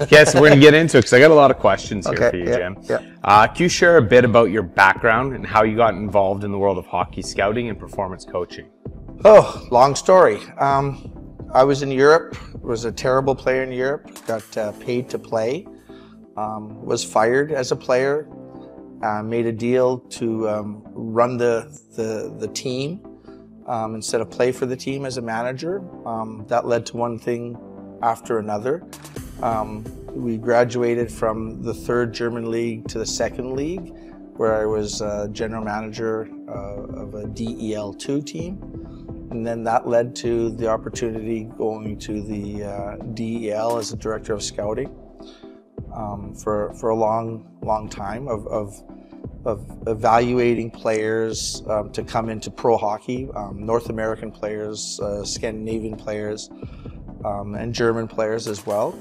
Okay, so we're going to get into it because I got a lot of questions here for you, yeah, Jim. yeah. Can you share a bit about your background and how you got involved in the world of hockey scouting and performance coaching? Oh, long story. I was in Europe, was a terrible player in Europe, got paid to play, was fired as a player, made a deal to run the team instead of play for the team as a manager. That led to one thing after another. We graduated from the 3rd German league to the 2nd league, where I was general manager of a DEL2 team. And then that led to the opportunity going to the DEL as a director of scouting for a long time of evaluating players to come into pro hockey, North American players, Scandinavian players, and German players as well.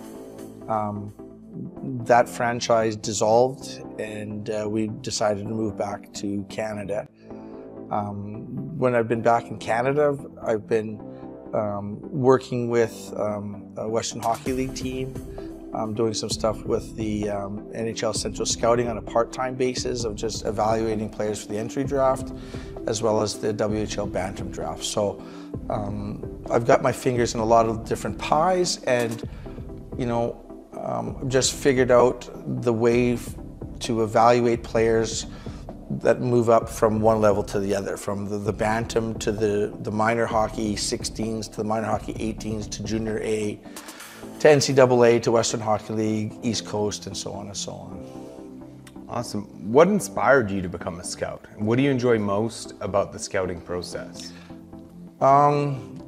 That franchise dissolved, and we decided to move back to Canada. When I've been back in Canada, I've been working with a Western Hockey League team, doing some stuff with the NHL Central Scouting on a part-time basis of just evaluating players for the entry draft, as well as the WHL Bantam draft. So I've got my fingers in a lot of different pies, and just figured out the way to evaluate players that move up from one level to the other, from the Bantam to the minor hockey 16s to the minor hockey 18s to Junior A to NCAA to Western Hockey League, East Coast, and so on and so on. Awesome. What inspired you to become a scout? And what do you enjoy most about the scouting process?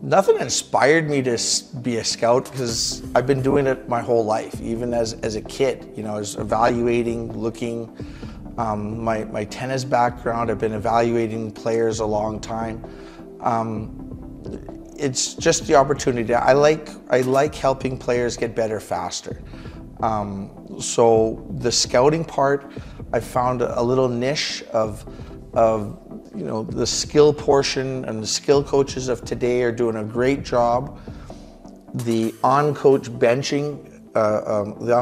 Nothing inspired me to be a scout because I've been doing it my whole life, even as a kid. I was evaluating, looking. My tennis background, I've been evaluating players a long time. It's just the opportunity. I like helping players get better faster. So the scouting part, I found a little niche of the skill portion, and the skill coaches of today are doing a great job. The on-coach benching, the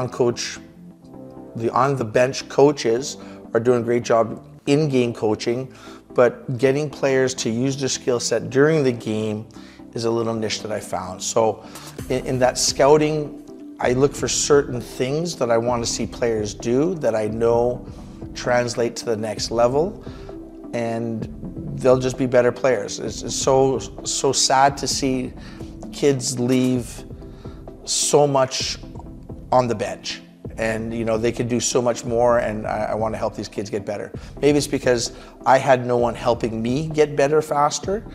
on-the-bench coaches are doing a great job in-game coaching, but getting players to use their skill set during the game is a little niche that I found. So in that scouting, I look for certain things that I want to see players do that I know translate to the next level, and they'll just be better players. It's so sad to see kids leave so much on the bench. And they could do so much more, and I want to help these kids get better. Maybe it's because I had no one helping me get better faster.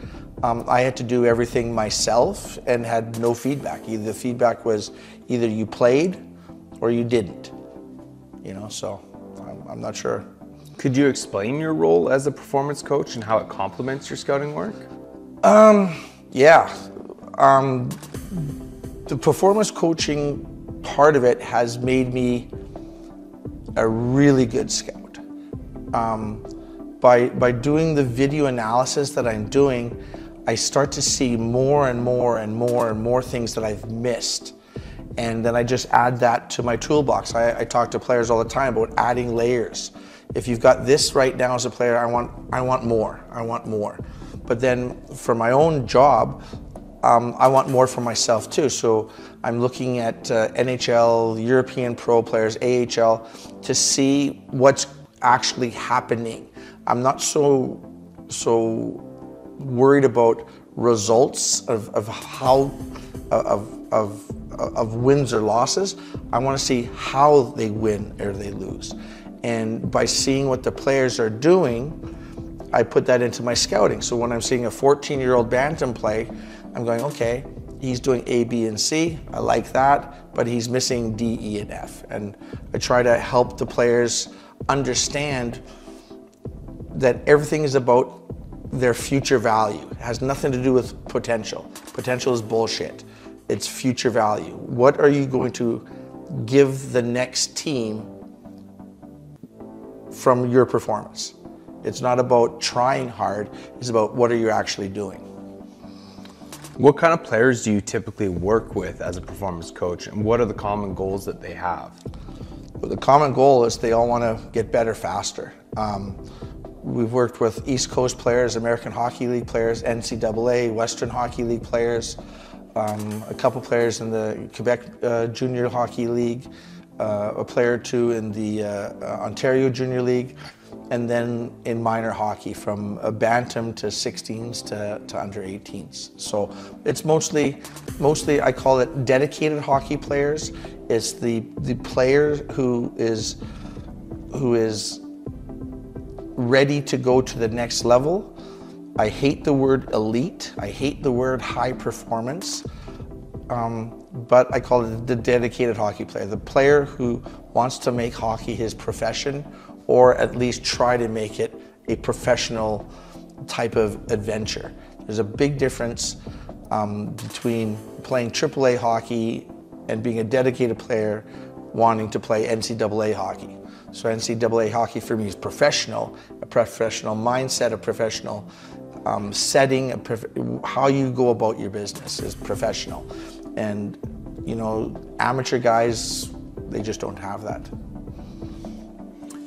I had to do everything myself and had no feedback. The feedback was either you played or you didn't. So I'm not sure. Could you explain your role as a performance coach and how it complements your scouting work? Yeah. The performance coaching part of it has made me a really good scout. By doing the video analysis that I'm doing, I start to see more and more and more and more things that I've missed. And then I just add that to my toolbox. I talk to players all the time about adding layers. If you've got this right now as a player, I want more. But then for my own job, I want more for myself too. So I'm looking at NHL, European pro players, AHL, to see what's actually happening. I'm not so worried about results of wins or losses. I want to see how they win or they lose. And by seeing what the players are doing, I put that into my scouting. So when I'm seeing a 14-year-old Bantam play, I'm going, okay, he's doing A, B, and C. I like that, but he's missing D, E, and F. And I try to help the players understand that everything is about their future value. It has nothing to do with potential. Potential is bullshit. It's future value. What are you going to give the next team from your performance? It's not about trying hard, it's about what are you actually doing. What kind of players do you typically work with as a performance coach, and what are the common goals that they have? The common goal is they all want to get better faster. We've worked with East Coast players, American Hockey League players, NCAA, Western Hockey League players, a couple players in the Quebec Junior Hockey League, a player or two in the Ontario Junior League, and then in minor hockey from a bantam to 16s to under 18s. So it's mostly I call it dedicated hockey players. It's the player who is ready to go to the next level. I hate the word elite. I hate the word high performance. But I call it the dedicated hockey player. The player who wants to make hockey his profession, or at least try to make it a professional type of adventure. There's a big difference between playing AAA hockey and being a dedicated player wanting to play NCAA hockey. So NCAA hockey for me is professional, a professional mindset, a professional setting, how you go about your business is professional. And, you know, amateur guys, they just don't have that.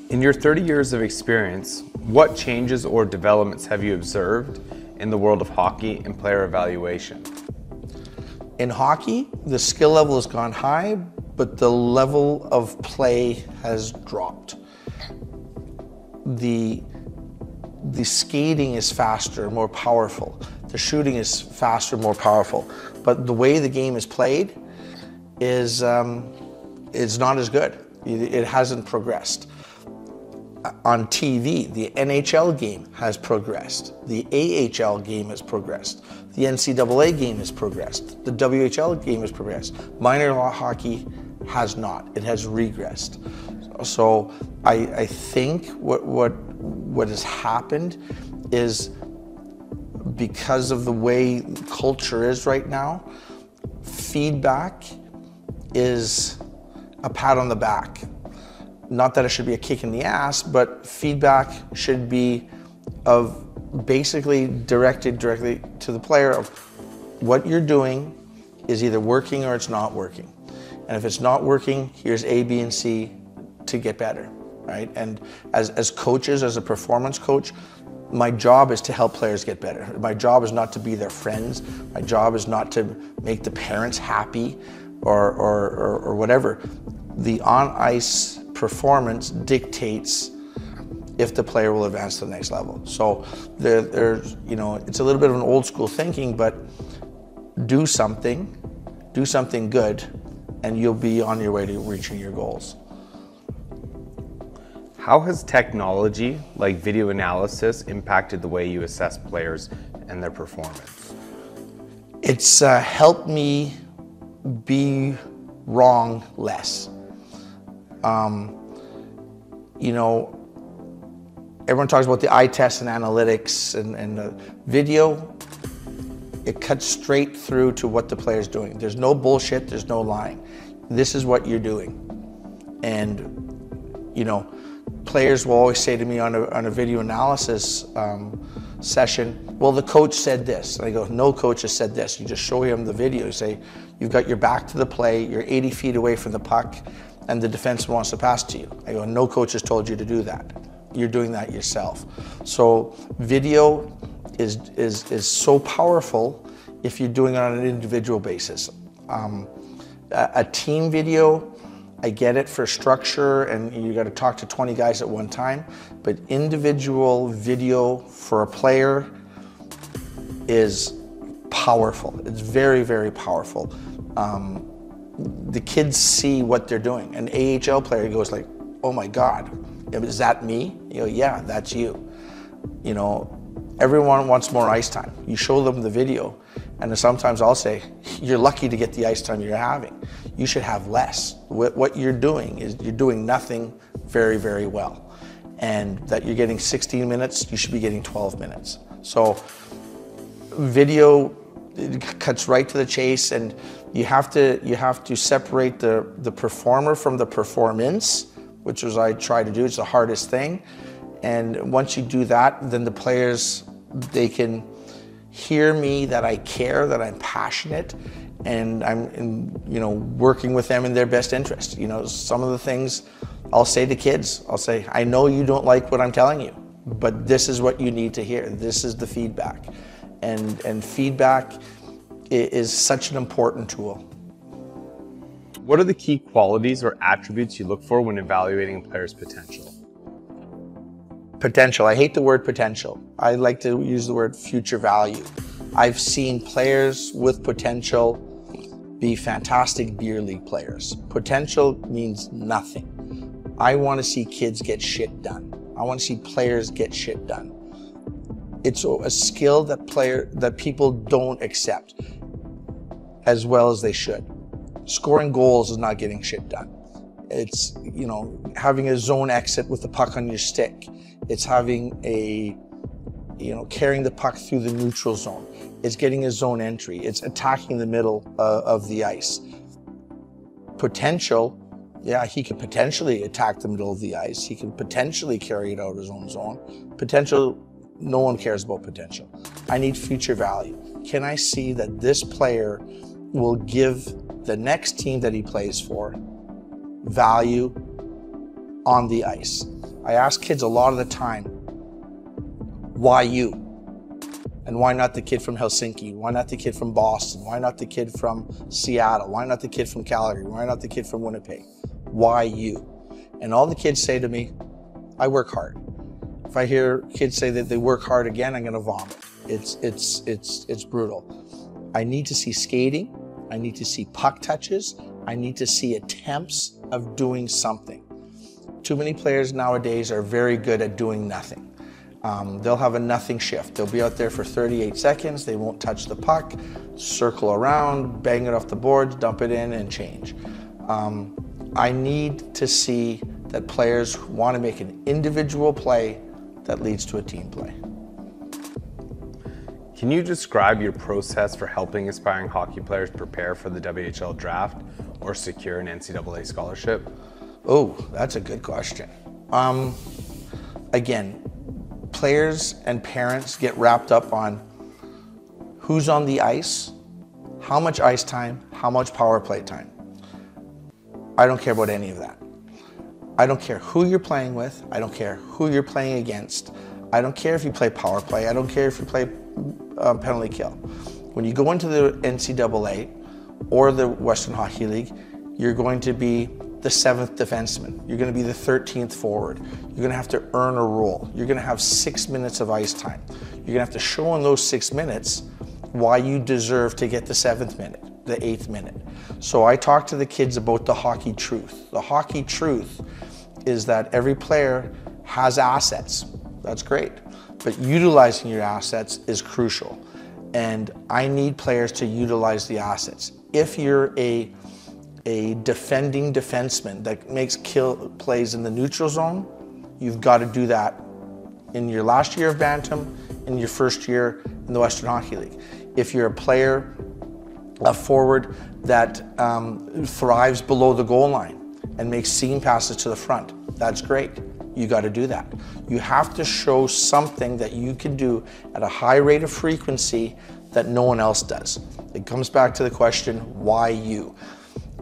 In your 30 years of experience, what changes or developments have you observed in the world of hockey and player evaluation? In hockey, the skill level has gone high, but the level of play has dropped. The skating is faster, more powerful. The shooting is faster, more powerful. But the way the game is played is not as good. It hasn't progressed. On TV, the NHL game has progressed. The AHL game has progressed. The NCAA game has progressed. The WHL game has progressed. Minor hockey has not. It has regressed. So I think what has happened is, because of the way culture is right now, feedback is a pat on the back. Not that it should be a kick in the ass, but feedback should be basically directed directly to the player of what you're doing is either working or it's not working. And if it's not working, here's A, B, and C to get better, right? And as coaches, as a performance coach, my job is to help players get better. My job is not to be their friends. My job is not to make the parents happy or whatever. The on-ice performance dictates if the player will advance to the next level. So there's, you know, it's a little bit of an old school thinking, but do something good, and you'll be on your way to reaching your goals. How has technology like video analysis impacted the way you assess players and their performance? It's helped me be wrong less. You know, everyone talks about the eye test and analytics and the video. It cuts straight through to what the player's doing. There's no bullshit, there's no lying. This is what you're doing. And, you know, players will always say to me on a video analysis session, well, the coach said this. And I go, no coach has said this. You just show him the video. You say, you've got your back to the play, you're 80 feet away from the puck, and the defenseman wants to pass to you. I go, no coach has told you to do that. You're doing that yourself. So video is so powerful if you're doing it on an individual basis. A team video, I get it for structure and you got to talk to 20 guys at one time, but individual video for a player is powerful. It's very, very powerful. The kids see what they're doing. An AHL player goes like, oh my God, is that me? You go, yeah, that's you. You know, everyone wants more ice time. You show them the video, and then sometimes I'll say, you're lucky to get the ice time you're having. You should have less. What you're doing is you're doing nothing very, very well. And that you're getting 16 minutes, you should be getting 12 minutes. So video, it cuts right to the chase, and you have to separate the performer from the performance, which is I try to do. It's the hardest thing. And once you do that, then the players, they can hear me, that I care, that I'm passionate, and I'm working with them in their best interest. Some of the things I'll say to kids, I'll say, I know you don't like what I'm telling you, but this is what you need to hear. This is the feedback. And feedback is such an important tool. What are the key qualities or attributes you look for when evaluating a player's potential? Potential. I hate the word potential. I like to use the word future value. I've seen players with potential be fantastic beer league players. Potential means nothing. I want to see kids get shit done. I want to see players get shit done. It's a skill that people don't accept as well as they should. Scoring goals is not getting shit done. It's, having a zone exit with the puck on your stick. It's having carrying the puck through the neutral zone. It's getting a zone entry. It's attacking the middle of the ice. Potential, yeah, he could potentially attack the middle of the ice. He can potentially carry it out of his own zone. Potential, no one cares about potential. I need future value. Can I see that this player will give the next team that he plays for value on the ice? I ask kids a lot of the time, why you? And why not the kid from Helsinki? Why not the kid from Boston? Why not the kid from Seattle? Why not the kid from Calgary? Why not the kid from Winnipeg? Why you? And all the kids say to me, I work hard. If I hear kids say that they work hard again, I'm gonna vomit. It's brutal. I need to see skating. I need to see puck touches. I need to see attempts of doing something. Too many players nowadays are very good at doing nothing. They'll have a nothing shift. They'll be out there for 38 seconds. They won't touch the puck, circle around, bang it off the boards, dump it in, and change. I need to see that players want to make an individual play that leads to a team play. Can you describe your process for helping aspiring hockey players prepare for the WHL draft or secure an NCAA scholarship? Oh, that's a good question. Again, players and parents get wrapped up on who's on the ice, how much ice time, how much power play time. I don't care about any of that. I don't care who you're playing with. I don't care who you're playing against. I don't care if you play power play. I don't care if you play penalty kill. When you go into the NCAA or the Western Hockey League, you're going to be the 7th defenseman. You're going to be the 13th forward. You're going to have to earn a role. You're going to have 6 minutes of ice time. You're going to have to show in those 6 minutes why you deserve to get the 7th minute, the 8th minute. So I talk to the kids about the hockey truth. The hockey truth is that every player has assets. That's great. But utilizing your assets is crucial. And I need players to utilize the assets. If you're a defending defenseman that makes kill plays in the neutral zone, you've got to do that in your last year of Bantam, in your first year in the Western Hockey League. If you're a player, a forward that thrives below the goal line and makes seam passes to the front, that's great. You got to do that. You have to show something that you can do at a high rate of frequency that no one else does. It comes back to the question, why you?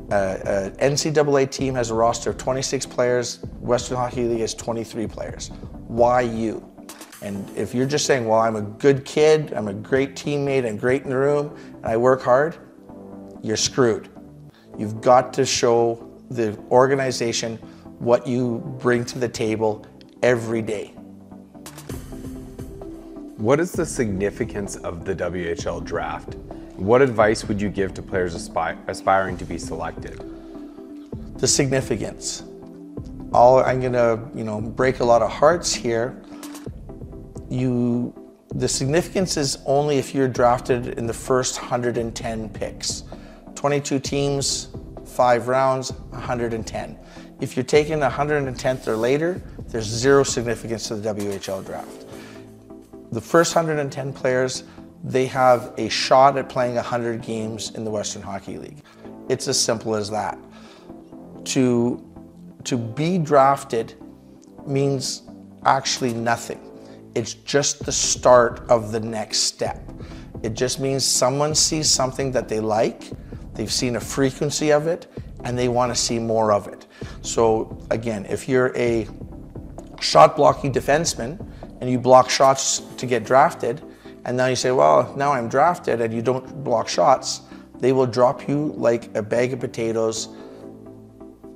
NCAA team has a roster of 26 players, Western Hockey League has 23 players. Why you? And if you're just saying, well, I'm a good kid, I'm a great teammate, I'm great in the room, and I work hard, you're screwed. You've got to show the organization what you bring to the table every day. What is the significance of the WHL draft? What advice would you give to players aspiring to be selected? The significance. I'm gonna, break a lot of hearts here. The significance is only if you're drafted in the first 110 picks. 22 teams, 5 rounds, 110. If you're taken 110th or later, there's zero significance to the WHL draft. The first 110 players, they have a shot at playing 100 games in the Western Hockey League. It's as simple as that. To be drafted means actually nothing. It's just the start of the next step. It just means someone sees something that they like, they've seen a frequency of it, and they want to see more of it. So again, if you're a shot blocking defenseman and you block shots to get drafted, and now you say, well, now I'm drafted and you don't block shots, they will drop you like a bag of potatoes.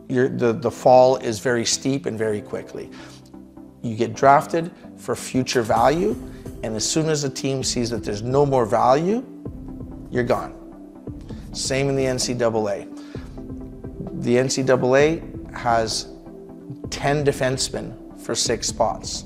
The fall is very steep and very quickly. You get drafted for future value, and as soon as a team sees that there's no more value, you're gone. Same in the NCAA. The NCAA has 10 defensemen for 6 spots.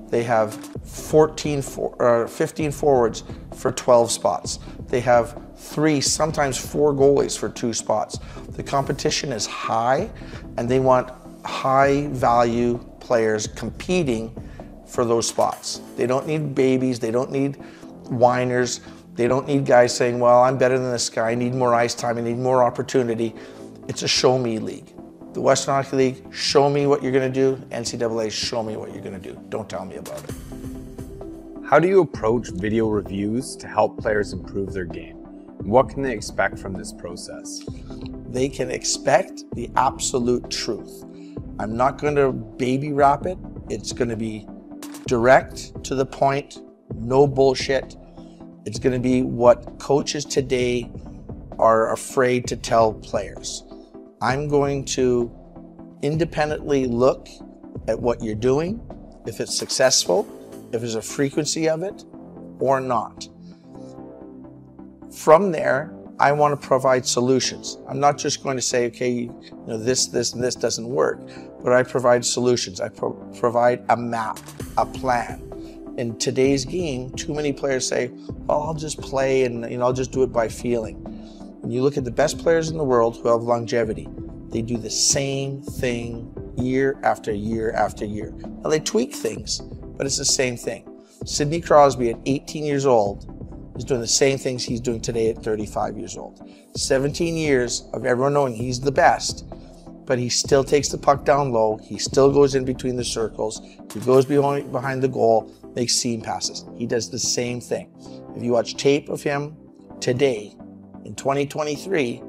They have 15 forwards for 12 spots. They have 3, sometimes 4 goalies for 2 spots. The competition is high, and they want high value players competing for those spots. They don't need babies, they don't need whiners, they don't need guys saying, well, I'm better than this guy, I need more ice time, I need more opportunity. It's a show me league. The Western Hockey League, show me what you're gonna do. NCAA, show me what you're gonna do. Don't tell me about it. How do you approach video reviews to help players improve their game? What can they expect from this process? They can expect the absolute truth. I'm not gonna baby wrap it. It's gonna be direct to the point, no bullshit. It's gonna be what coaches today are afraid to tell players. I'm going to independently look at what you're doing, if it's successful, if there's a frequency of it or not. From there, I want to provide solutions. I'm not just going to say, okay, this, and this doesn't work, but I provide solutions. I provide a map, a plan. In today's game, too many players say, well, I'll just play and I'll just do it by feeling. When you look at the best players in the world who have longevity, they do the same thing year after year after year. Now they tweak things, but it's the same thing. Sidney Crosby at 18 years old is doing the same things he's doing today at 35 years old. 17 years of everyone knowing he's the best, but he still takes the puck down low. He still goes in between the circles. He goes behind the goal, makes seam passes. He does the same thing. If you watch tape of him today in 2023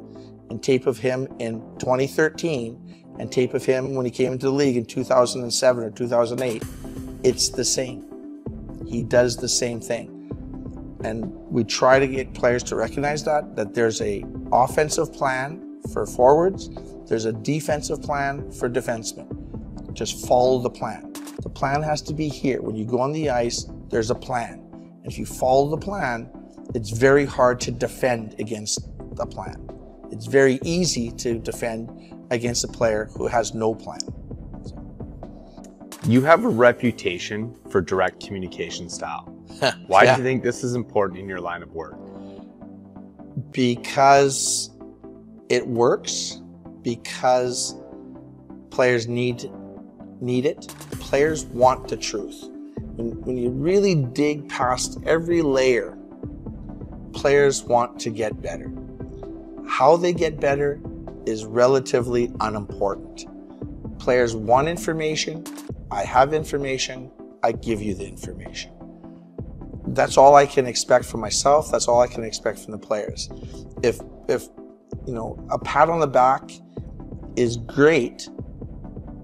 and tape of him in 2013 and tape of him when he came into the league in 2007 or 2008, it's the same. He does the same thing. And we try to get players to recognize that there's a offensive plan for forwards, there's a defensive plan for defensemen. Just follow the plan. The plan has to be here. When you go on the ice, there's a plan. And if you follow the plan, it's very hard to defend against the plan. It's very easy to defend against a player who has no plan. You have a reputation for direct communication style. Why do you think this is important in your line of work? Because it works, because players need it. Players want the truth. When you really dig past every layer, players want to get better. How they get better is relatively unimportant. Players want information. I have information. I give you the information. That's all I can expect from myself. That's all I can expect from the players. If a pat on the back is great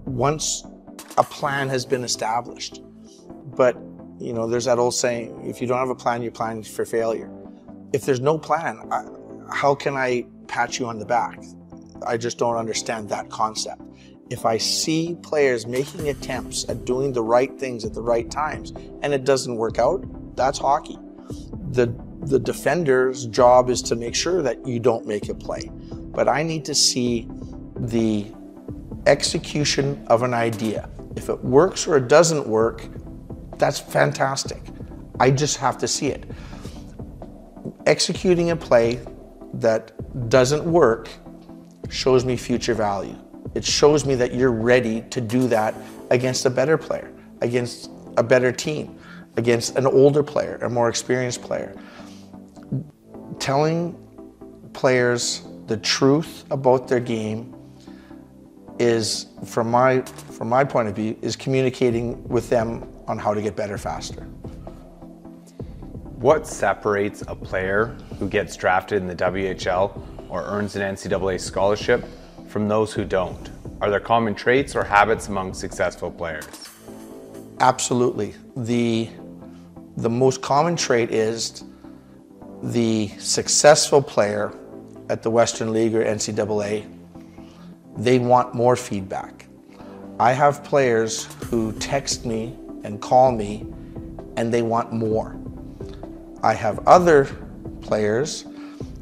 once a plan has been established. But there's that old saying, if you don't have a plan, you're planning for failure. If there's no plan, how can I pat you on the back? I just don't understand that concept. If I see players making attempts at doing the right things at the right times and it doesn't work out, that's hockey. The defender's job is to make sure that you don't make a play. But I need to see the execution of an idea. If it works or it doesn't work, that's fantastic. I just have to see it. Executing a play that doesn't work shows me future value. It shows me that you're ready to do that against a better player, against a better team, against an older player, a more experienced player. Telling players the truth about their game is, from my point of view, is communicating with them on how to get better faster. What separates a player who gets drafted in the WHL or earns an NCAA scholarship from those who don't? Are there common traits or habits among successful players? Absolutely. The most common trait is the successful player at the Western League or NCAA, they want more feedback. I have players who text me and call me and they want more. I have other players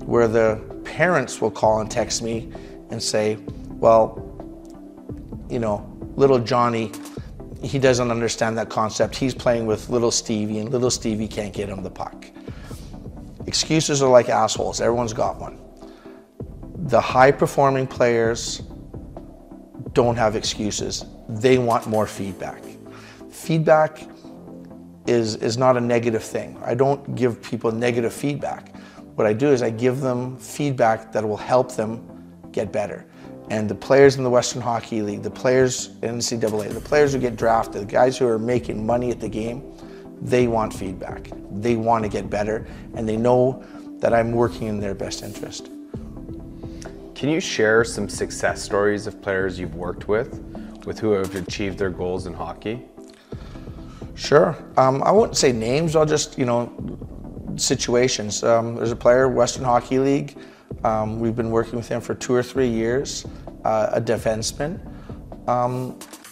where the parents will call and text me and say, well, you know, little Johnny, he doesn't understand that concept. He's playing with little Stevie and little Stevie can't get him the puck. Excuses are like assholes. Everyone's got one. The high-performing players don't have excuses. They want more feedback. Feedback is not a negative thing. I don't give people negative feedback. What I do is I give them feedback that will help them get better. And the players in the Western Hockey League, the players in NCAA, the players who get drafted, the guys who are making money at the game, they want feedback. They want to get better, and they know that I'm working in their best interest. Can you share some success stories of players you've worked with who have achieved their goals in hockey? Sure. I wouldn't say names, I'll just, situations. There's a player, Western Hockey League. We've been working with him for 2 or 3 years, a defenseman.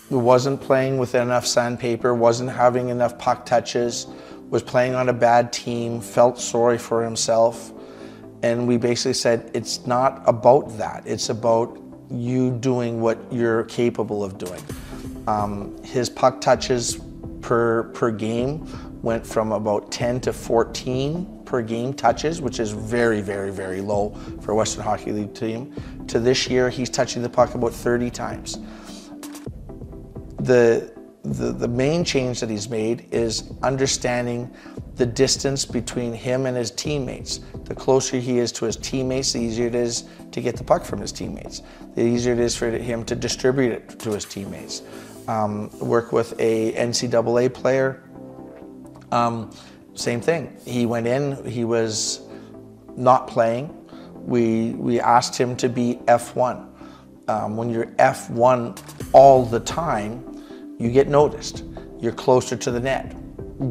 Who wasn't playing with enough sandpaper, wasn't having enough puck touches, was playing on a bad team, felt sorry for himself. And we basically said, it's not about that. It's about you doing what you're capable of doing. His puck touches per game went from about 10 to 14 per game touches, which is very, very, very low for a Western Hockey League team, to this year he's touching the puck about 30 times. The main change that he's made is understanding the distance between him and his teammates. The closer he is to his teammates, the easier it is to get the puck from his teammates. The easier it is for him to distribute it to his teammates. Work with a NCAA player, same thing. He went in, he was not playing. We asked him to be F1. When you're F1 all the time, you get noticed. You're closer to the net.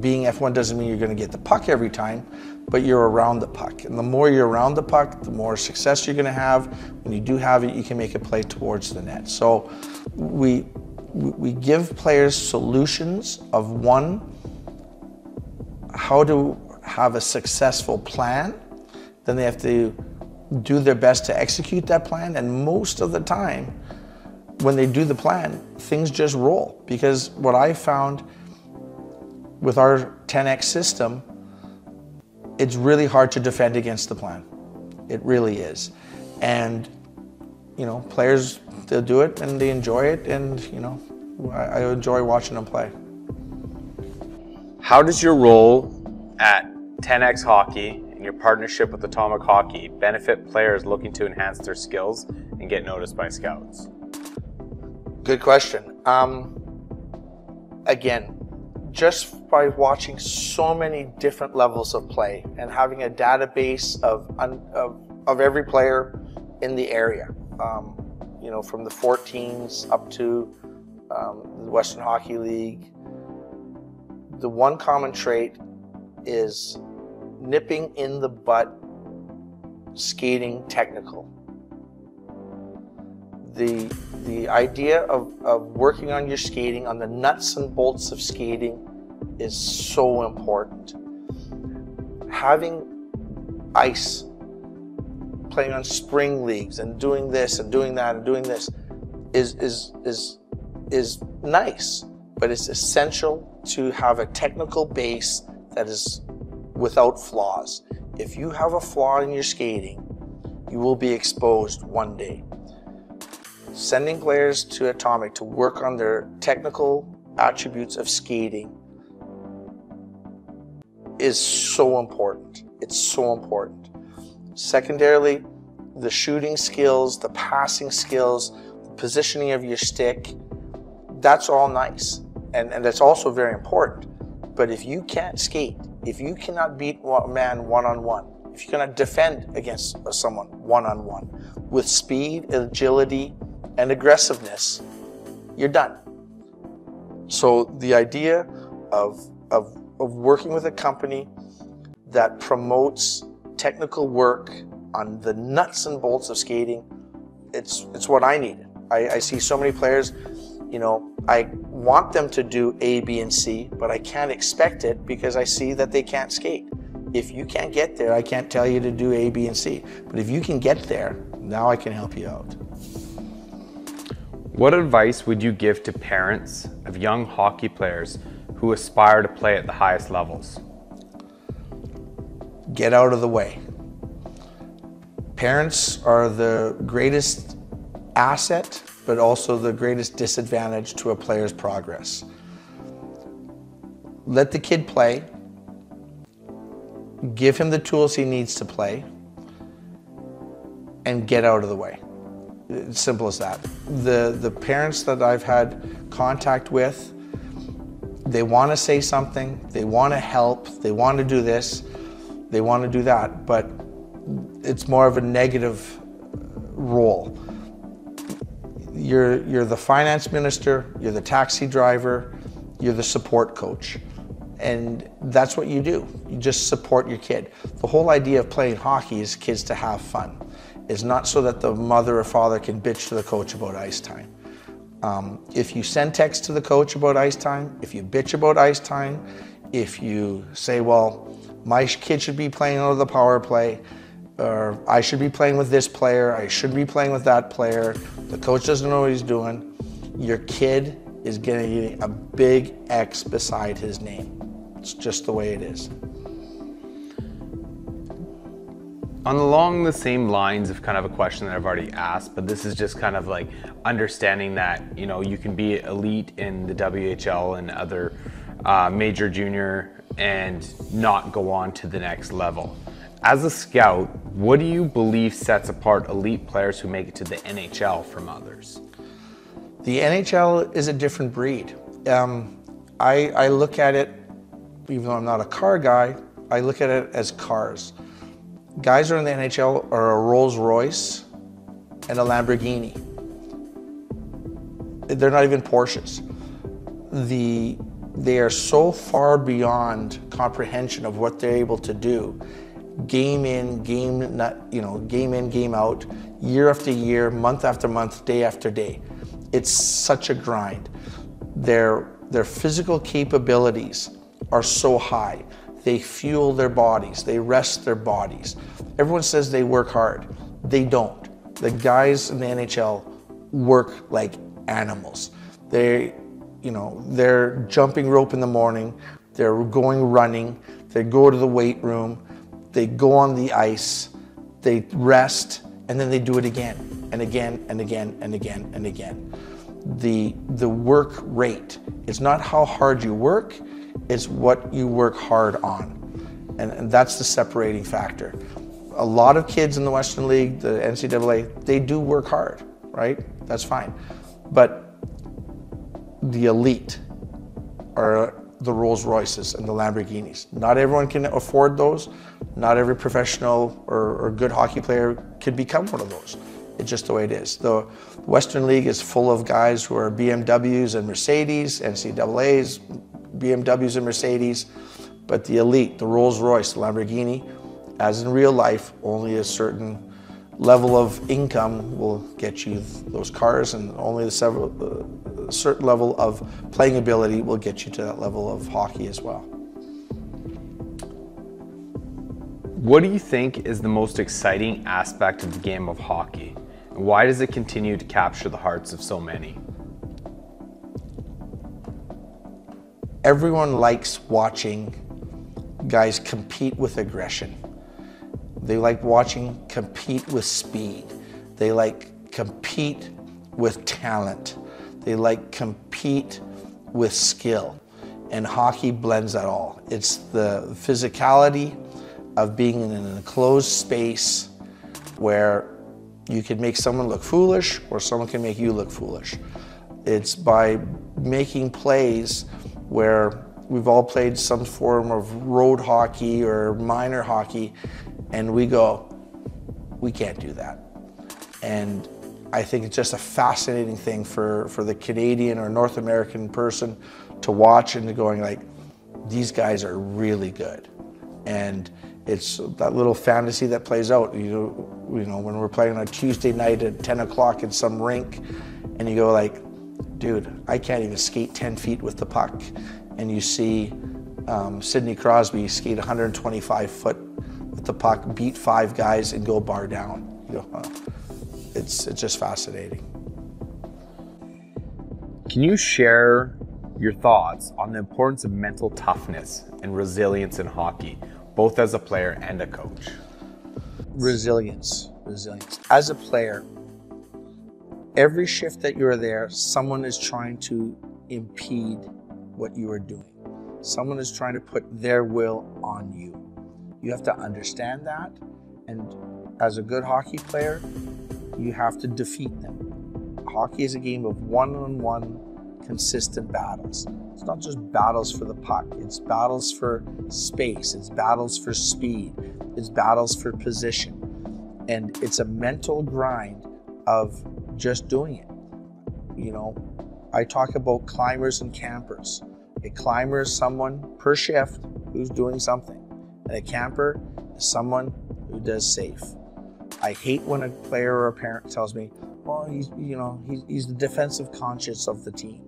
Being F1 doesn't mean you're going to get the puck every time, but you're around the puck. And the more you're around the puck, the more success you're going to have. When you do have it, you can make a play towards the net. So we give players solutions of one, how to have a successful plan. Then they have to do their best to execute that plan. And most of the time, when they do the plan, things just roll. Because what I found with our 10X system, it's really hard to defend against the plan. It really is. And, players, they'll do it and they enjoy it, and, I enjoy watching them play. How does your role at 10X Hockey and your partnership with Atomic Hockey benefit players looking to enhance their skills and get noticed by scouts? Good question. Again, just by watching so many different levels of play and having a database of every player in the area, from the 14s up to the Western Hockey League, the one common trait is nipping in the butt, skating technical. The idea of working on your skating, on the nuts and bolts of skating, is so important. Having ice, playing on spring leagues and doing this and doing that and doing this is nice, but it's essential to have a technical base that is without flaws. If you have a flaw in your skating, you will be exposed one day. Sending players to Atomic to work on their technical attributes of skating is so important. It's so important. Secondarily, the shooting skills, the passing skills, the positioning of your stick, that's all nice. And that's also very important. But if you can't skate, If you cannot beat a man one-on-one, if you cannot defend against someone one-on-one with speed, agility, and aggressiveness, you're done. So the idea of working with a company that promotes technical work on the nuts and bolts of skating, it's what I need. I see so many players, you know, I want them to do A, B, and C, but I can't expect it because I see that they can't skate. If you can't get there, I can't tell you to do A, B, and C. But if you can get there, now I can help you out. What advice would you give to parents of young hockey players who aspire to play at the highest levels? Get out of the way. Parents are the greatest asset, but also the greatest disadvantage to a player's progress. Let the kid play. Give him the tools he needs to play, and get out of the way. It's simple as that. The parents that I've had contact with, they want to say something, they want to help, they want to do this, they want to do that, but it's more of a negative role. You're the finance minister, you're the taxi driver, you're the support coach. And that's what you do. You just support your kid. The whole idea of playing hockey is kids to have fun. It's not so that the mother or father can bitch to the coach about ice time. If you send text to the coach about ice time, if you bitch about ice time, if you say, well, my kid should be playing out of the power play, or I should be playing with this player, I should be playing with that player, the coach doesn't know what he's doing, your kid is getting a big X beside his name. It's just the way it is. Along the same lines of kind of a question that I've already asked, but this is just kind of like understanding that, you know, you can be elite in the WHL and other major junior and not go on to the next level. As a scout, what do you believe sets apart elite players who make it to the NHL from others? The NHL is a different breed. I look at it, even though I'm not a car guy, I look at it as cars. Guys who are in the NHL are a Rolls Royce and a Lamborghini. They're not even Porsches. They are so far beyond comprehension of what they're able to do. Game in, game out, year after year, month after month, day after day. It's such a grind. Their physical capabilities are so high. They fuel their bodies, they rest their bodies. Everyone says they work hard. They don't. The guys in the NHL work like animals. They're jumping rope in the morning, they're going running, they go to the weight room, they go on the ice, they rest, and then they do it again, and again, and again, and again, and again. The work rate, it's not how hard you work, it's what you work hard on. And that's the separating factor. A lot of kids in the Western League, the NCAA, they do work hard, right? That's fine. But the elite are the Rolls Royces and the Lamborghinis. Not everyone can afford those. Not every professional or good hockey player could become one of those. It's just the way it is. The Western League is full of guys who are BMWs and Mercedes, NCAAs, BMWs and Mercedes, but the elite, the Rolls Royce, the Lamborghini, as in real life, only a certain level of income will get you those cars, and only a certain level of playing ability will get you to that level of hockey as well. What do you think is the most exciting aspect of the game of hockey? And why does it continue to capture the hearts of so many? Everyone likes watching guys compete with aggression. They like watching compete with speed. They like compete with talent. They like compete with skill. And hockey blends that all. It's the physicality of being in an enclosed space where you can make someone look foolish or someone can make you look foolish. It's by making plays where we've all played some form of road hockey or minor hockey, and we go, we can't do that. And I think it's just a fascinating thing for the Canadian or North American person to watch and to going like, these guys are really good. And it's that little fantasy that plays out. You know, when we're playing on a Tuesday night at 10 o'clock in some rink, and you go like, dude, I can't even skate 10 feet with the puck. And you see Sidney Crosby skate 125 foot with the puck, beat 5 guys, and go bar down. You know, it's just fascinating. Can you share your thoughts on the importance of mental toughness and resilience in hockey, both as a player and a coach? Resilience. As a player, every shift that you're there, someone is trying to impede what you are doing. Someone is trying to put their will on you. You have to understand that, and as a good hockey player, you have to defeat them. Hockey is a game of one-on-one consistent battles. It's not just battles for the puck, it's battles for space, it's battles for speed, it's battles for position. And it's a mental grind of just doing it. You know, I talk about climbers and campers. A climber is someone per shift who's doing something, and a camper is someone who does safe. I hate when a player or a parent tells me, well, he's the defensive conscience of the team.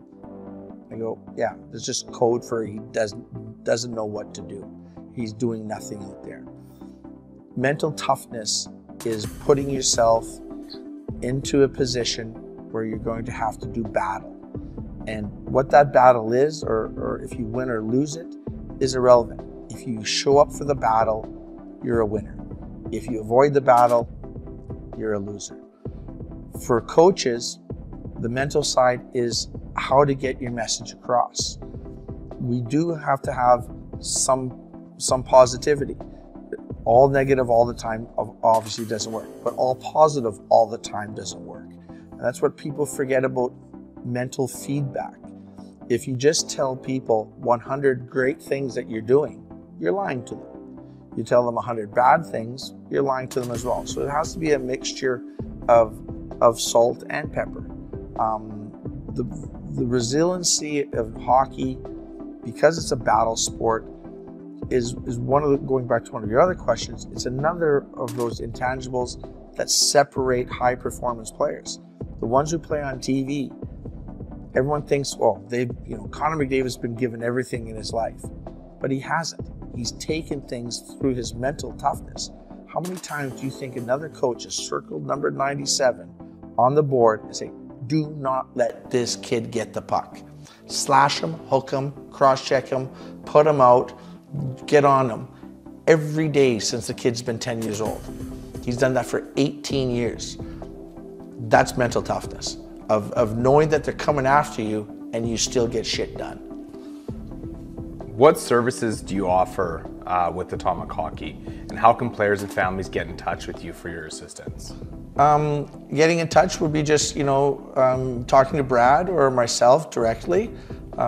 I go, yeah, there's just code for he doesn't know what to do. He's doing nothing out there. Mental toughness is putting yourself into a position where you're going to have to do battle. And what that battle is, or if you win or lose it, is irrelevant. If you show up for the battle, you're a winner. If you avoid the battle, you're a loser. For coaches, the mental side is how to get your message across. We do have to have some positivity. All negative all the time obviously doesn't work, but all positive all the time doesn't work. And that's what people forget about mental feedback. If you just tell people 100 great things that you're doing, you're lying to them. You tell them 100 bad things, you're lying to them as well. So it has to be a mixture of salt and pepper. The resiliency of hockey, because it's a battle sport, is one of the, going back to one of your other questions, it's another of those intangibles that separate high performance players. The ones who play on TV, everyone thinks, well, Connor McDavid's been given everything in his life, but he hasn't. He's taken things through his mental toughness. How many times do you think another coach has circled number 97 on the board and say, do not let this kid get the puck. Slash him, hook him, cross-check him, put him out, get on him. Every day since the kid's been 10 years old. He's done that for 18 years. That's mental toughness, of knowing that they're coming after you and you still get shit done. What services do you offer with Atomic Hockey, and how can players and families get in touch with you for your assistance? Getting in touch would be just, talking to Brad or myself directly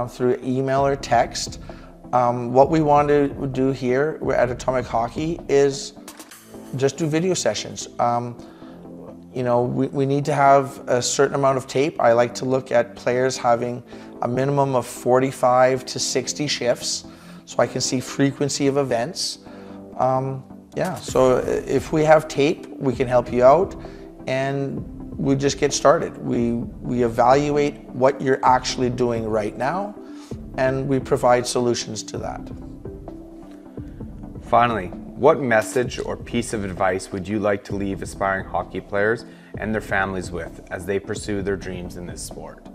through email or text. What we want to do here at Atomic Hockey is just do video sessions. We need to have a certain amount of tape. I like to look at players having a minimum of 45 to 60 shifts so I can see frequency of events. So if we have tape, we can help you out, and we just get started. We evaluate what you're actually doing right now, and we provide solutions to that. Finally, what message or piece of advice would you like to leave aspiring hockey players and their families with as they pursue their dreams in this sport?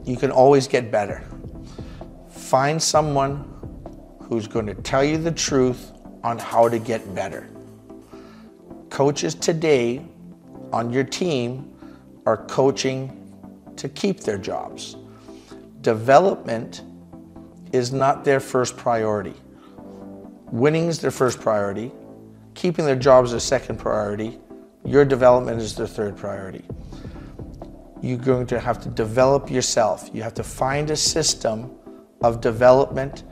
You can always get better. Find someone who's going to tell you the truth on how to get better. Coaches today on your team are coaching to keep their jobs. Development is not their first priority. Winning is their first priority. Keeping their jobs is their second priority. Your development is their third priority. You're going to have to develop yourself. You have to find a system of development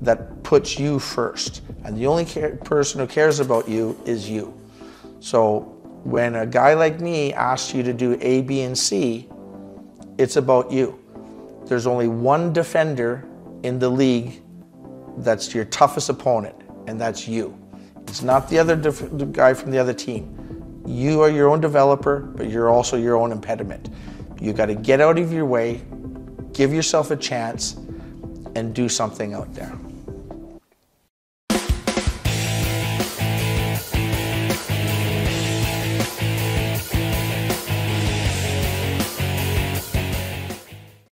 that puts you first. And the only person who cares about you is you. So when a guy like me asks you to do A, B, and C, it's about you. There's only one defender in the league that's your toughest opponent, and that's you. It's not the other the guy from the other team. You are your own developer, but you're also your own impediment. You got to get out of your way, give yourself a chance, and do something out there.